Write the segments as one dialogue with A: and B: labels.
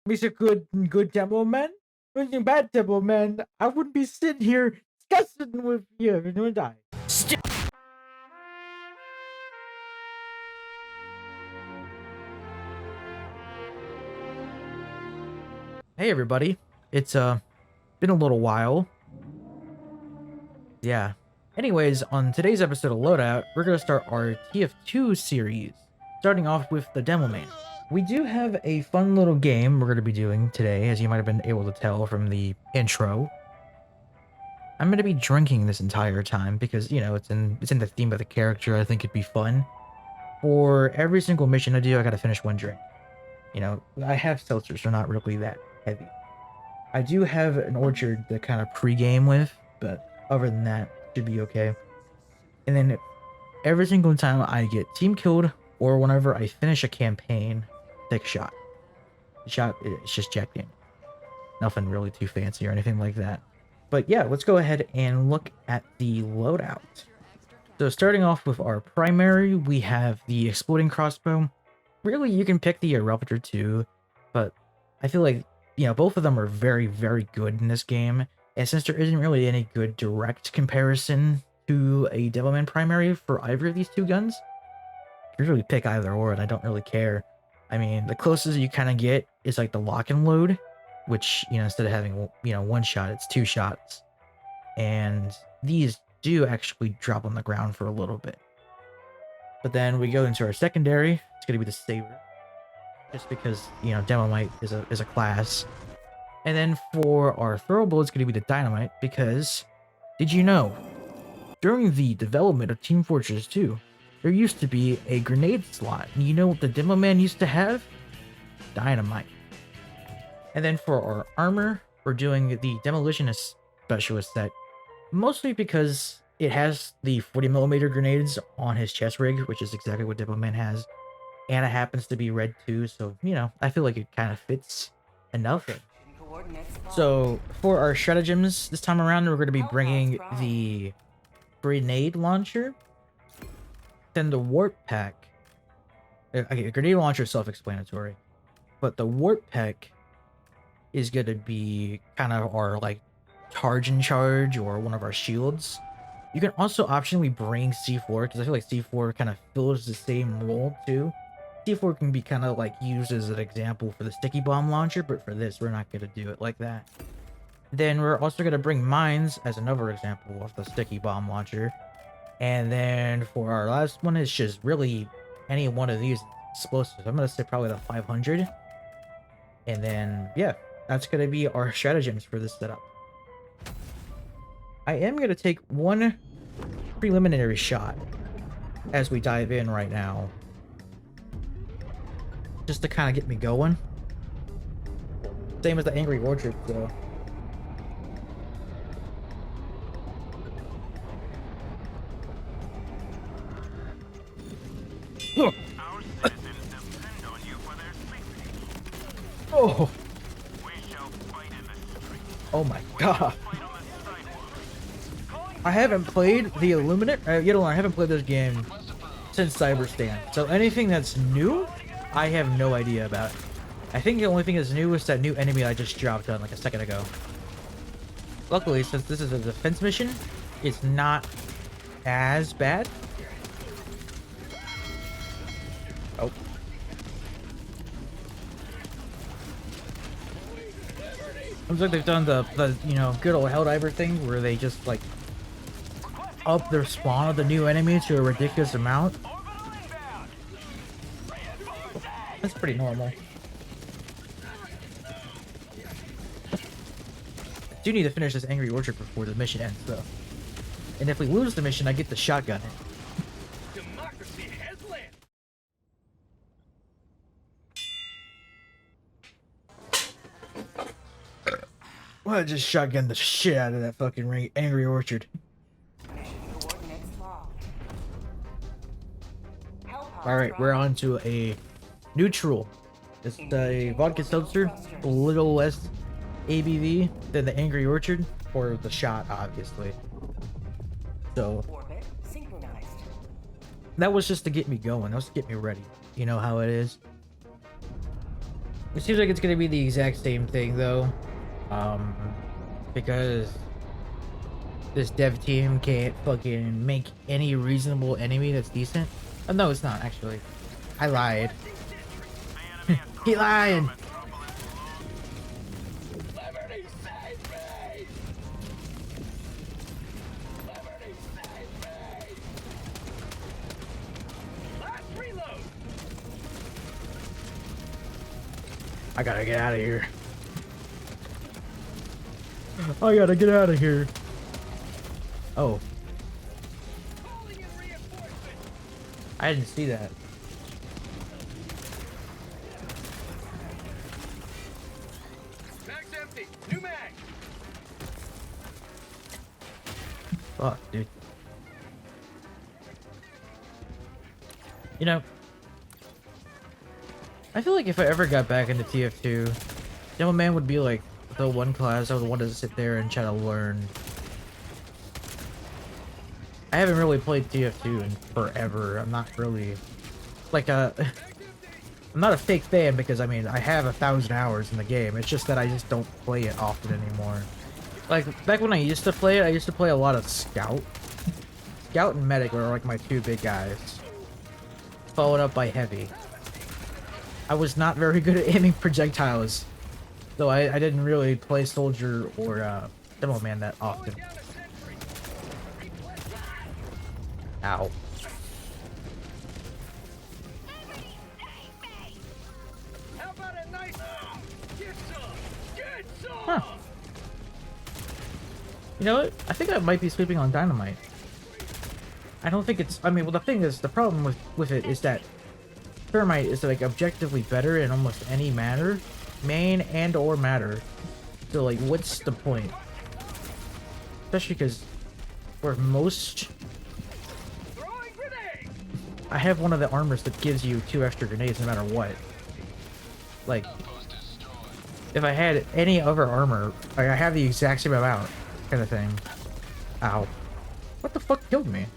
A: Mr. Good Demoman? Mr. Bad Demoman, I wouldn't be sitting here discussing with you if you die. Hey everybody, it's been a little while. Yeah. Anyways, on today's episode of Loadout, we're gonna start our TF2 series, starting off with the Demoman. We do have a fun little game we're gonna be doing today, as you might have been able to tell from the intro. I'm gonna be drinking this entire time because it's in the theme of the character. I think it'd be fun. For every single mission I do, I gotta finish one drink. I have seltzers, so not really that heavy. I do have an orchard to kind of pre-game with, but other than that, should be okay. And then every single time I get team killed or whenever I finish a campaign, take a shot. The shot is just Jack Daniels. Nothing really too fancy or anything like that. But yeah, let's go ahead and look at the loadout. So starting off with our primary, we have the exploding crossbow. Really, you can pick the Reupload too, but I feel like both of them are very, very good in this game. And since there isn't really any good direct comparison to a Demoman primary for either of these two guns, you can really pick either or, and I don't really care. I mean, the closest you kind of get is like the lock and load, which, instead of having, one shot, it's two shots. And these do actually drop on the ground for a little bit. But then we go into our secondary. It's going to be the Saber. Just because, Demomite is a class. And then for our throwable, it's going to be the Dynamite because, did you know, during the development of Team Fortress 2, there used to be a grenade slot. And you know what the Demoman used to have? Dynamite. And then for our armor, we're doing the Demolitionist Specialist set, mostly because it has the 40mm grenades on his chest rig, which is exactly what Demoman has. And it happens to be red too, so, I feel like it kind of fits enough. So, for our stratagems this time around, we're going to be bringing the grenade launcher, then the warp pack. Okay, grenade launcher is self-explanatory, but the warp pack is going to be kind of our, charge and charge, or one of our shields. You can also optionally bring C4, because I feel like C4 kind of fills the same role too. C4 can be kind of used as an example for the sticky bomb launcher, but for this, we're not going to do it like that. Then we're also going to bring mines as another example of the sticky bomb launcher. And then for our last one, it's just really any one of these explosives. I'm going to say probably the 500. And then, yeah, that's going to be our stratagems for this setup. I am going to take one preliminary shot as we dive in right now, just to kind of get me going. Same as the Angry Orchard, so. Oh. Oh my god. I haven't played the Illuminate. I haven't played this game since Cyberstand. So anything that's new, I have no idea about. I think the only thing that's new is that new enemy I just dropped on like a second ago. Luckily, since this is a defense mission, it's not as bad. Oh. Looks like they've done the good old Helldiver thing where they just up their spawn of the new enemy to a ridiculous amount. That's pretty normal. I do need to finish this Angry Orchard before the mission ends, though. And if we lose the mission, I get the shotgun. Democracy has landed. Well, I just shotgun the shit out of that fucking Angry Orchard. Alright, we're on to a neutral. It's the vodka seltzer, a little less ABV than the Angry Orchard, or the shot, obviously. So, that was just to get me going. That was to get me ready. You know how it is. It seems like it's gonna be the exact same thing though, um, because this dev team can't fucking make any reasonable enemy that's decent. Oh, no, it's not actually. I lied. He lying. I gotta get out of here. I gotta get out of here. Oh. I didn't see that.
B: Mag's empty. New mag.
A: Fuck, dude. You know, I feel like if I ever got back into TF2, Demoman would be like the one class I would want to sit there and try to learn. I haven't really played TF2 in forever. I'm not really like a I'm not a fake fan because I mean I have 1,000 hours in the game. It's just that I just don't play it often anymore. Like back when I used to play it, I used to play a lot of Scout. Scout and Medic were like my two big guys. Followed up by Heavy. I was not very good at aiming projectiles, though I didn't really play Soldier or Demoman that often. Ow.
B: How about a nice get some? Get some.
A: Huh. You know what? I think I might be sleeping on Dynamite. I don't think it's... I mean, well, the thing is, the problem with it is that Thermite is, like, objectively better in almost any matter. Main and or matter. So, like, what's the point? Especially because for most... I have one of the armors that gives you 2 extra grenades no matter what. Like, if I had any other armor, like, I have the exact same amount, kind of thing. Ow. What the fuck killed me?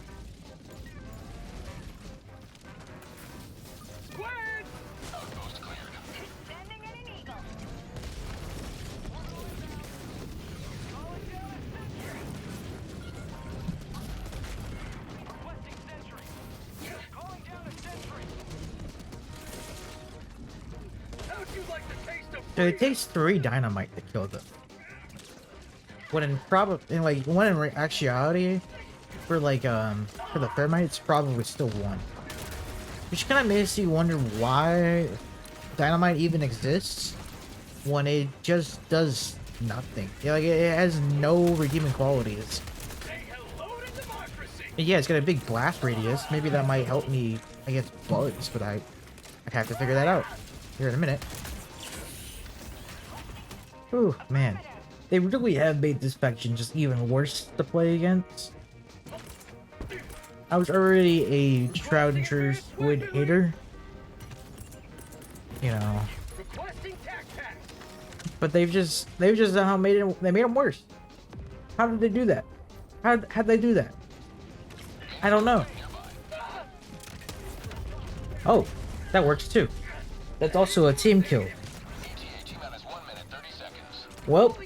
A: So it takes 3 dynamite to kill them. When in actuality, for like for the thermite, it's probably still 1. Which kind of makes you wonder why dynamite even exists when it just does nothing. Yeah, like it has no redeeming qualities. And yeah, it's got a big blast radius. Maybe that might help me against bugs, but I'd have to figure that out here in a minute. Ooh, man. They really have made this faction just even worse to play against. I was already a Shroud and True Squid hater. You know. But they've just somehow made them worse. How did they do that? How'd they do that? I don't know. Oh, that works too. That's also a team kill. Well,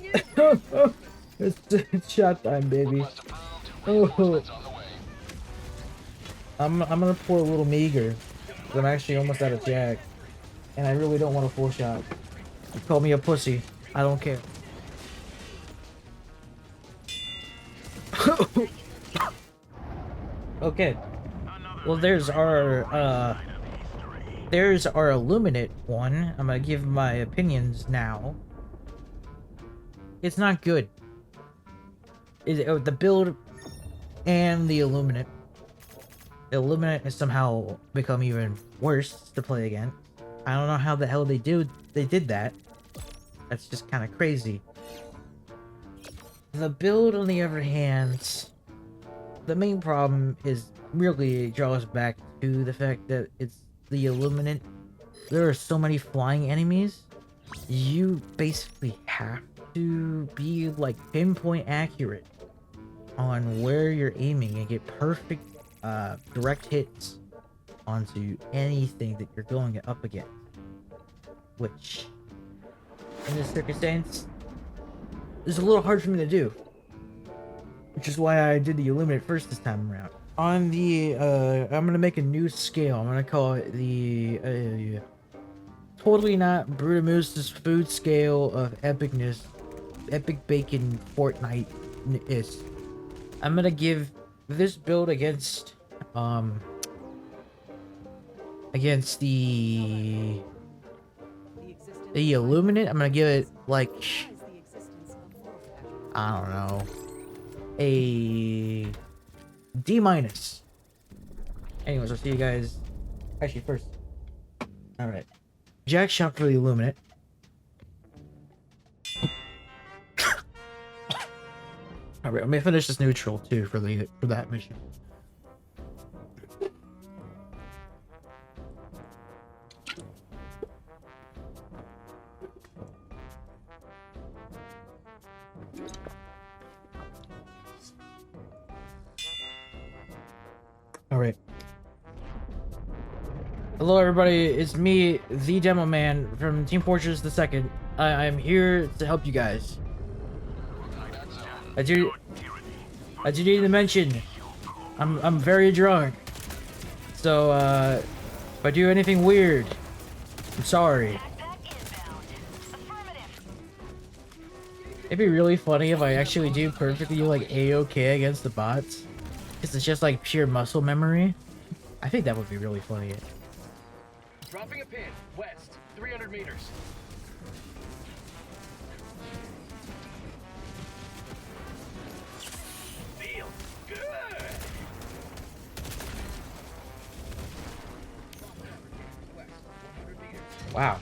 A: it's shot time, baby. Oh, I'm gonna pour a little meager, because I'm actually almost out of jack, and I really don't want a full shot. Call me a pussy. I don't care. Okay. Well, there's our Illuminate one. I'm gonna give my opinions now. It's not good. The build and the Illuminate. The Illuminate has somehow become even worse to play against. I don't know how the hell they did that. That's just kind of crazy. The build, on the other hand, the main problem is really draws back to the fact that it's the Illuminate. There are so many flying enemies. You basically have to be like pinpoint accurate on where you're aiming and get perfect direct hits onto anything that you're going up against, which in this circumstance is a little hard for me to do, which is why I did the Illuminate first this time around. On the, I'm gonna make a new scale. I'm gonna call it the, totally not Brutamoose's food scale of epicness, epic bacon Fortnite-ness. I'm gonna give this build against the Illuminate. I'm gonna give it like, I don't know, a D-. Anyways, I'll see you guys actually first. All right, Jack shot for the Illuminate. All right, let me finish this neutral too for that mission. All right. Hello, everybody. It's me, the Demoman from Team Fortress 2nd. I'm here to help you guys. I do need to mention, I'm very drunk. So, if I do anything weird, I'm sorry. It'd be really funny if I actually do perfectly like A-okay against the bots. Because it's just like pure muscle memory. I think that would be really funny.
B: Dropping a pin, west, 300 meters. Feels good.
A: Wow.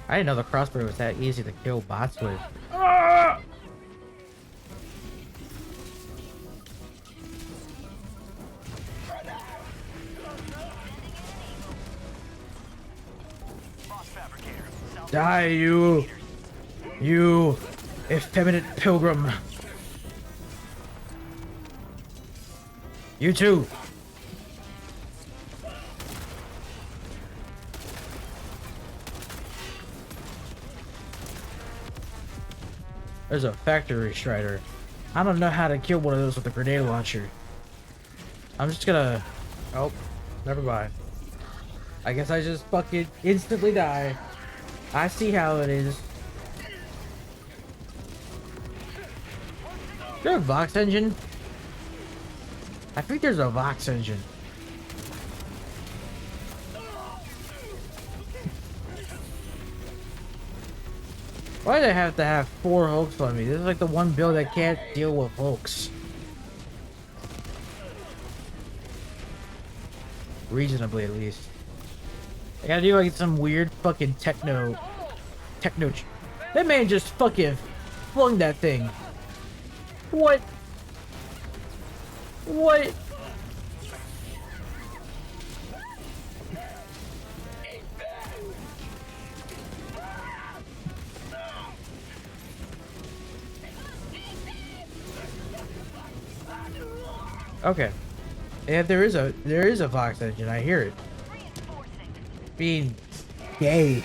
A: I didn't know the crossbow was that easy to kill bots with. Ah! Die, you effeminate pilgrim. You too. There's a factory strider. I don't know how to kill one of those with a grenade launcher. I'm just gonna... Oh, never mind. I guess I just fucking instantly die. I see how it is. Is there a Vox engine? I think there's a Vox engine. Why do I have to have 4 Hulks on me? This is like the one build that can't deal with Hulks. Reasonably, at least. I gotta do like some weird fucking techno. That man just fucking flung that thing. What? What? Okay. Yeah, there is a Vox engine. I hear it. Being gay.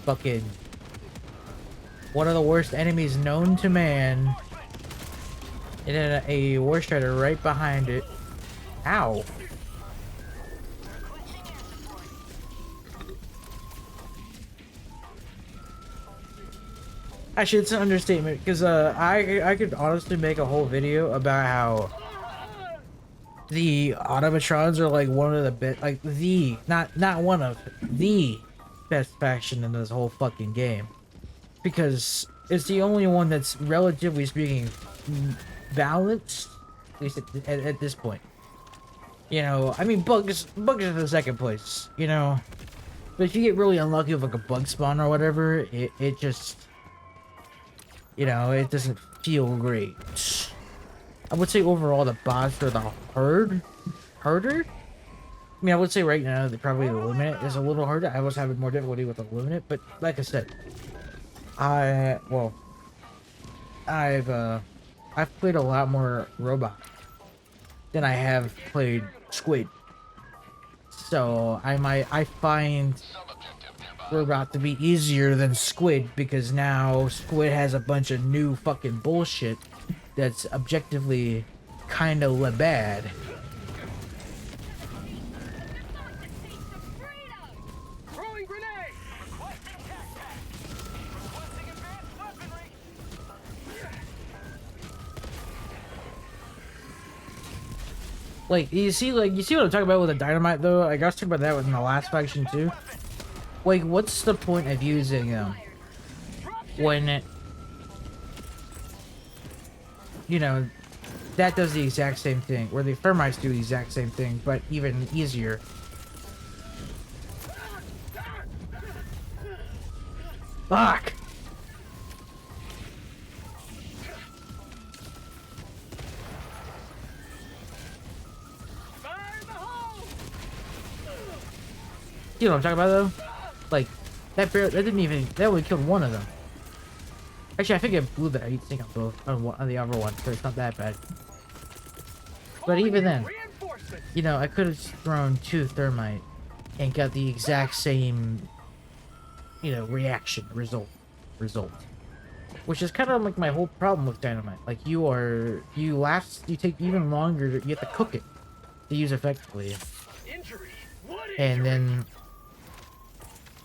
A: Fucking one of the worst enemies known to man. And then a war strider right behind it. Ow. Actually, it's an understatement because I could honestly make a whole video about how the automatrons are like one of the best, like the not one of the best faction in this whole fucking game, because it's the only one that's relatively speaking balanced, at least at this point. You know, I mean, bugs are the second place, you know, but if you get really unlucky with like a bug spawn or whatever, it just, you know, it doesn't feel great. I would say overall the bots are the harder. I mean, I would say right now that probably the Illuminate is a little harder. I was having more difficulty with the Illuminate, but like I said, I've played a lot more robot than I have played Squid. So I find were about to be easier than Squid, because now Squid has a bunch of new fucking bullshit that's objectively kind of bad.
B: Throwing grenade. Requesting tech. Requesting advanced weaponry.
A: Like, you see what I'm talking about with the dynamite, though? Like, I was talking about that in the last faction, too. Like, what's the point of using them when it, you know, that does the exact same thing, where the thermites do the exact same thing, but even easier. Fuck!
B: Fire in the hole.
A: You know what I'm talking about, though? Like, that only killed one of them. Actually, I think it blew the heat sink on both, on the other one, so it's not that bad. But even then,
B: Reinforcements.
A: you know, I could have thrown 2 thermite and got the exact same, you know, result. Which is kind of like my whole problem with dynamite. Like, you take even longer, you have to cook it to use effectively.
B: Injury. What injury?
A: And then,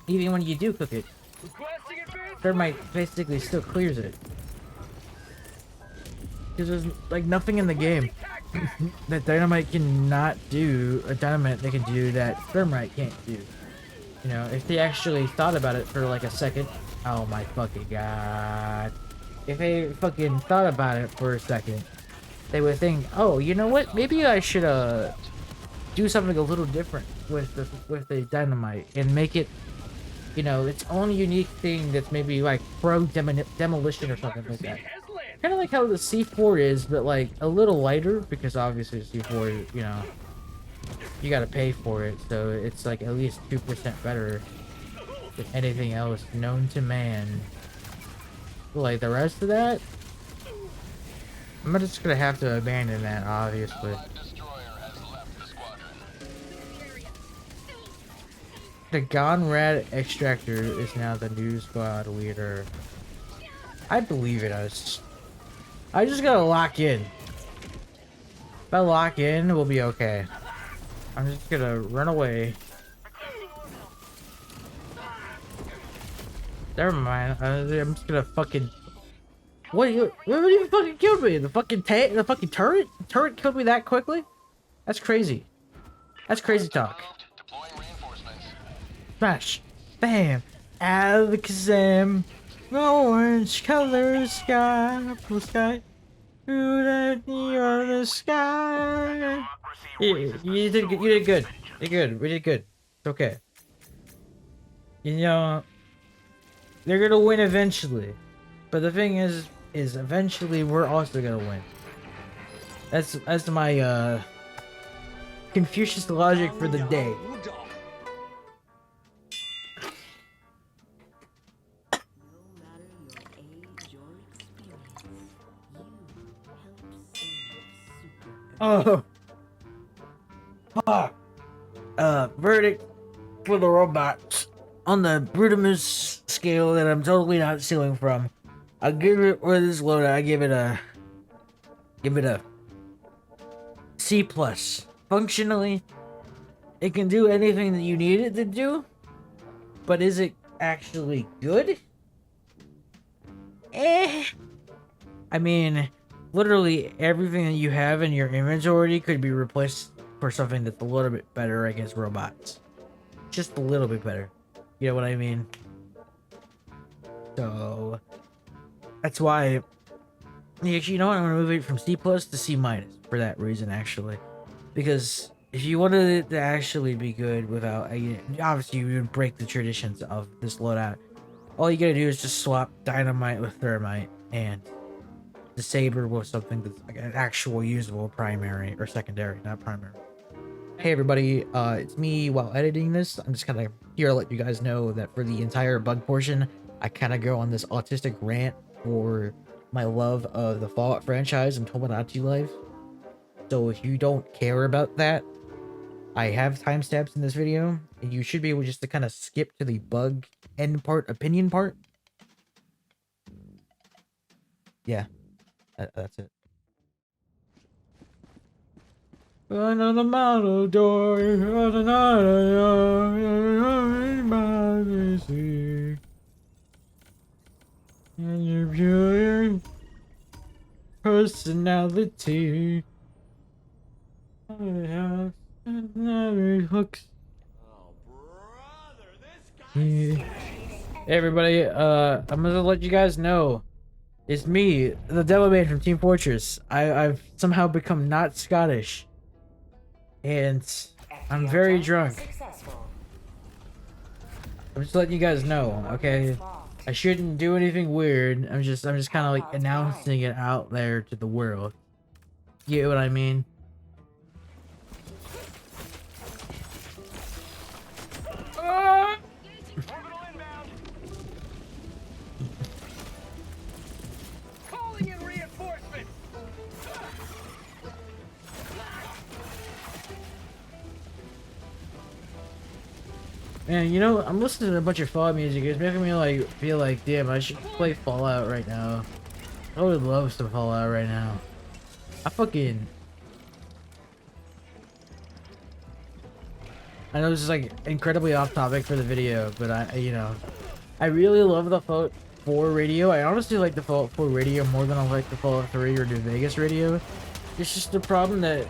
A: even when you do cook it,
B: Requesting advanced.
A: thermite basically still clears it. Because there's like nothing in the game that dynamite cannot do, a dynamite they can do that thermite can't do. You know, if they actually thought about it for like a second, oh my fucking god. If they fucking thought about it for a second, they would think, oh, you know what? Maybe I should do something a little different with the dynamite and make it, you know, its own unique thing that's maybe like demolition or something like that.
B: Has landed.
A: Kind of like how the C4 is, but like a little lighter, because obviously C4, you know, you gotta pay for it, so it's like at least 2% better than anything else known to man. Like the rest of that, I'm just gonna have to abandon that, obviously. The Gonrad Extractor is now the new squad leader. I believe in us. I just gotta lock in. If I lock in, we'll be okay. I'm just gonna run away. Never mind. I'm just gonna fucking. What even fucking killed me? The fucking the fucking turret? The turret killed me that quickly? That's crazy. That's crazy talk. Smash. Bam. Alakazam. Orange color sky. Blue sky. Through the neon sky. You did good. You did good. You did good. We did good. It's okay. You know, they're gonna win eventually. But the thing is eventually we're also gonna win. That's my Confucius logic for the day. Oh. Fuck. Verdict for the robots on the Brutimus scale that I'm totally not stealing from. I give it for this loadout. I give it a C plus. Functionally, it can do anything that you need it to do, but is it actually good? I mean, literally everything that you have in your inventory could be replaced for something that's a little bit better against robots. Just a little bit better. You know what I mean? So that's why, actually, you know what? I'm gonna move it from C plus to C minus for that reason, actually. Because if you wanted it to actually be good without, obviously you would break the traditions of this loadout. All you gotta do is just swap dynamite with thermite and the saber with something that's like an actual usable primary or secondary, not primary. Hey everybody, it's me while editing this. I'm just kind of here to let you guys know that for the entire bug portion, I kind of go on this autistic rant for my love of the Fallout franchise and Tomodachi life. So if you don't care about that, I have timestamps in this video, and you should be able just to kind of skip to the bug end part, opinion part. Yeah, that's it. Another model door, and your pure personality. Hooks. Yeah. Everybody, I'm gonna let you guys know. It's me, the Demoman from Team Fortress. I've somehow become not Scottish. And I'm very drunk. I'm just letting you guys know, okay? I shouldn't do anything weird. I'm just kind of like announcing it out there to the world. You get what I mean?
B: Calling in reinforcements.
A: Man, you know, I'm listening to a bunch of Fallout music. It's making me like feel like, damn, I should play Fallout right now. I would love some Fallout right now. I know this is like incredibly off topic for the video, but I really love the Fallout 4 radio. I honestly like the Fallout 4 radio more than I like the Fallout 3 or New Vegas radio. It's just the problem that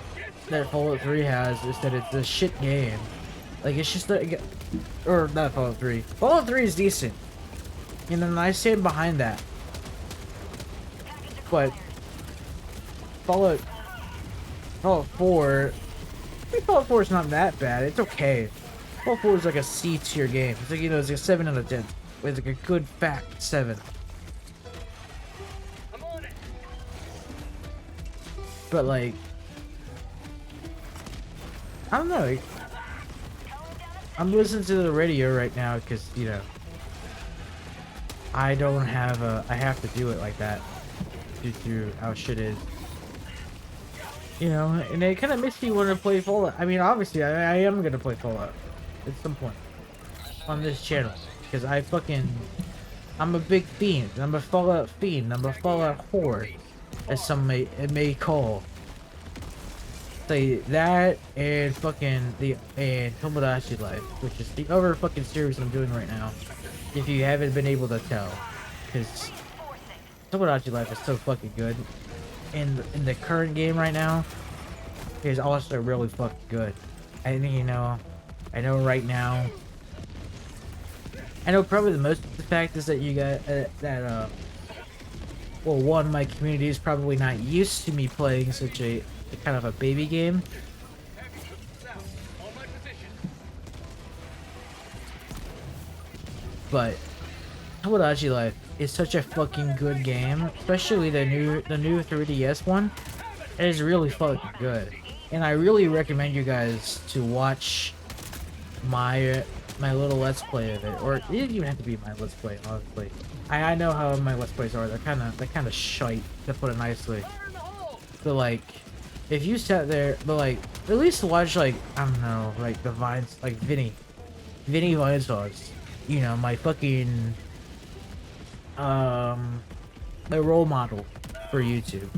A: Fallout 3 has is that it's a shit game. Like, it's just like, or not Fallout 3. Fallout 3 is decent. And then I stand behind that. But Fallout 4, I think Fallout 4 is not that bad. It's okay. Fallout 4 is like a C tier game. It's like, you know, it's like a 7 out of 10. With like a good fat 7.
B: I'm on it.
A: But like, I don't know. I'm listening to the radio right now because, you know, I don't have I have to do it like that due to how shit is. You know, and it kind of makes me want to play Fallout. I mean, obviously, I am going to play Fallout at some point on this channel because I'm a big fiend. I'm a Fallout fiend. I'm a Fallout whore, as some may call. Say that and Tomodachi Life, which is the other fucking series I'm doing right now. If you haven't been able to tell, because Tomodachi Life is so fucking good. In the current game right now, is also really fucking good. I know right now. I know probably the most of the fact is that you got well, one, my community is probably not used to me playing such a kind of a baby game.
B: On my position.
A: But Tomodachi Life is such a fucking good game, especially the new 3DS one. It is really fucking good, and I really recommend you guys to watch my little let's play of it, or it didn't even have to be my let's play. Honestly, I know how my let's plays are. They're kind of shite, to put it nicely. But like, if you sat there, but like, at least watch like, I don't know, like the Vines, like Vinny Vinesauce. You know, my fucking the role model for YouTube,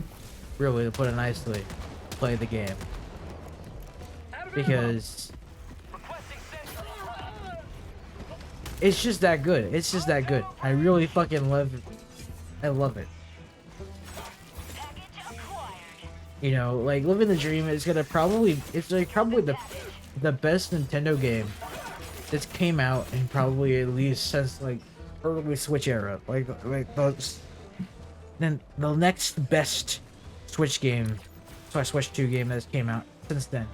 A: really, to put it nicely, play the game, because it's just that good. It's just that good. I really fucking love it. I love it. You know, like, living the dream is gonna probably, it's like probably the best Nintendo game that's came out in probably at least since like early Switch era. Like those, then the next best Switch game, Switch 2 game that's came out since then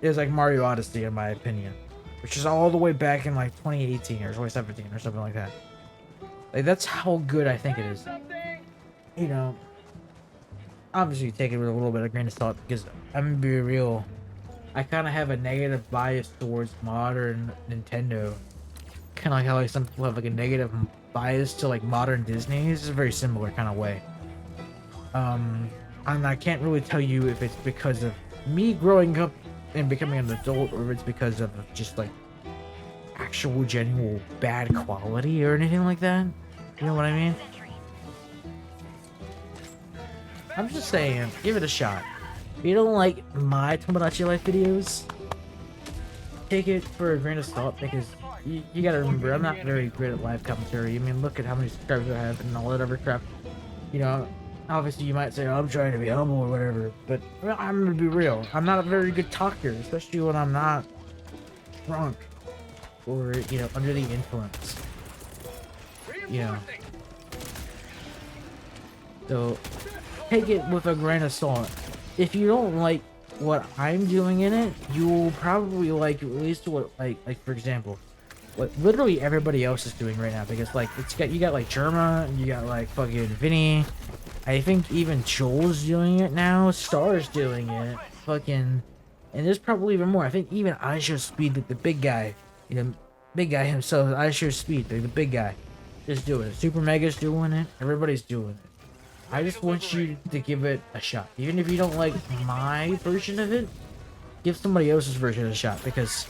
A: is like Mario Odyssey, in my opinion, which is all the way back in like 2018 or 2017 or something like that. Like, that's how good I think it is. You know, obviously take it with a little bit of grain of salt, because I'm gonna be real, I kind of have a negative bias towards modern Nintendo. Kind of like how like some people have like a negative bias to like modern Disney. This is a very similar kind of way. And I can't really tell you if it's because of me growing up and becoming an adult, or if it's because of just like actual genuine bad quality or anything like that. You know what I mean? I'm just saying, give it a shot. If you don't like my Tomodachi Life videos, take it for a grain of salt, because you gotta remember, I'm not very good at live commentary. I mean, look at how many subscribers I have and all that other crap. You know, obviously you might say, oh, I'm trying to be humble or whatever, but I'm gonna be real. I'm not a very good talker, especially when I'm not drunk or, you know, under the influence. You know. So, take it with a grain of salt. If you don't like what I'm doing in it, you will probably like at least what like for example, what literally everybody else is doing right now, because like you got like Germa, you got like fucking Vinny, I think even Joel's doing it now, Star's doing it, fucking, and there's probably even more. I think even Speed, the big guy, you know, big guy himself, Speed, the big guy, is doing it. Super Mega's doing it. Everybody's doing it. I just want you to give it a shot. Even if you don't like my version of it, give somebody else's version a shot, because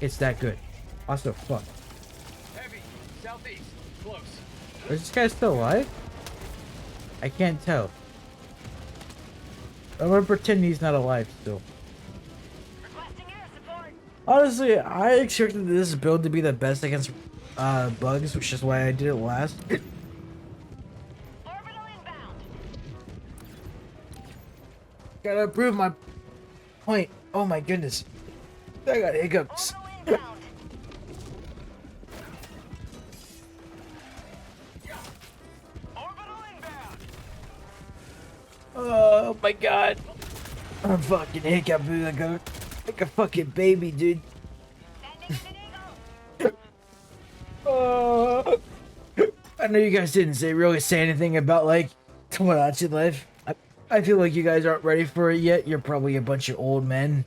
A: it's that good. Also, fuck.
B: Heavy, southeast, close.
A: Is this guy still alive? I can't tell. I'm gonna pretend he's not alive still. Honestly, I expected this build to be the best against bugs, which is why I did it last. Gotta prove my point. Oh my goodness. I got hiccups. Oh my god. I'm fucking hiccuping like a fucking baby, dude. I know you guys didn't really say anything about like Tomodachi Life. I feel like you guys aren't ready for it yet. You're probably a bunch of old men.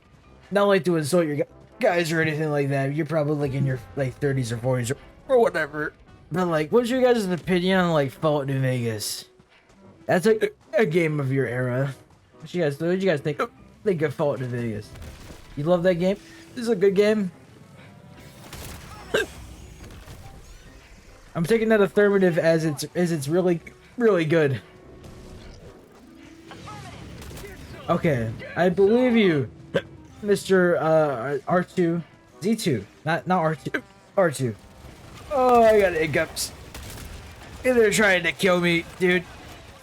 A: Not like to insult your guys or anything like that. You're probably like in your like 30s or 40s or whatever. But like, what's your guys' opinion on like Fallout New Vegas? That's a game of your era. What you guys think of Fallout New Vegas? You love that game? This is a good game. I'm taking that affirmative as it's really good. Okay, I believe you, Mr. R2, Z2, not R2, R2. Oh, I got hiccups. They're trying to kill me, dude.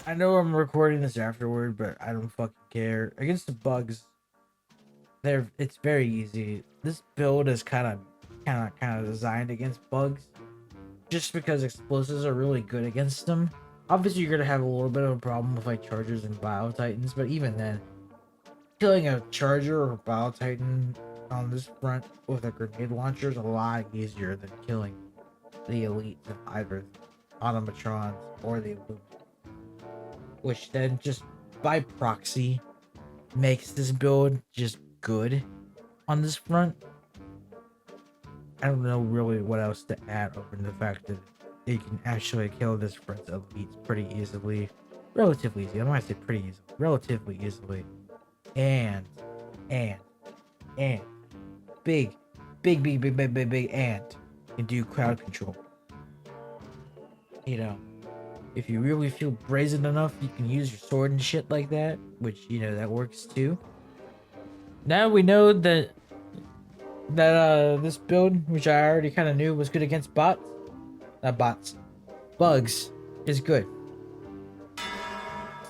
A: I know I'm recording this afterward, but I don't fucking care. Against the bugs, it's very easy. This build is kind of designed against bugs, just because explosives are really good against them. Obviously, you're gonna have a little bit of a problem with like chargers and bio titans, but even then, killing a charger or bio titan on this front with a grenade launcher is a lot easier than killing the elites of either automatrons or the Illumi, which then just by proxy makes this build just good on this front. I don't know really what else to add over the fact that you can actually kill this front elites pretty easily, relatively easy. I don't want to say pretty easily, relatively easily, and big and can do crowd control. You know, if you really feel brazen enough, you can use your sword and shit like that, which, you know, that works too. Now we know that this build, which I already kind of knew was good against bugs, is good.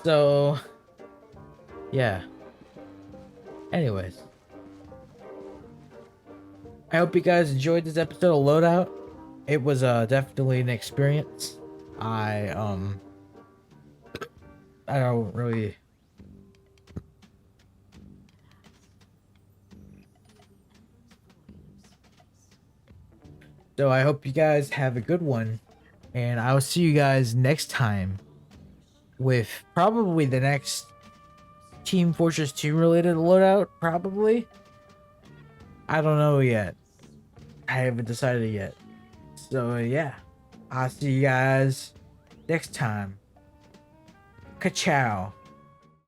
A: So yeah, anyways, I hope you guys enjoyed this episode of Loadout. It was definitely an experience. I don't really So I hope you guys have a good one, and I'll see you guys next time with probably the next Team Fortress 2 related loadout, probably. I don't know yet. I haven't decided yet. So yeah, I'll see you guys next time. Ka-chow.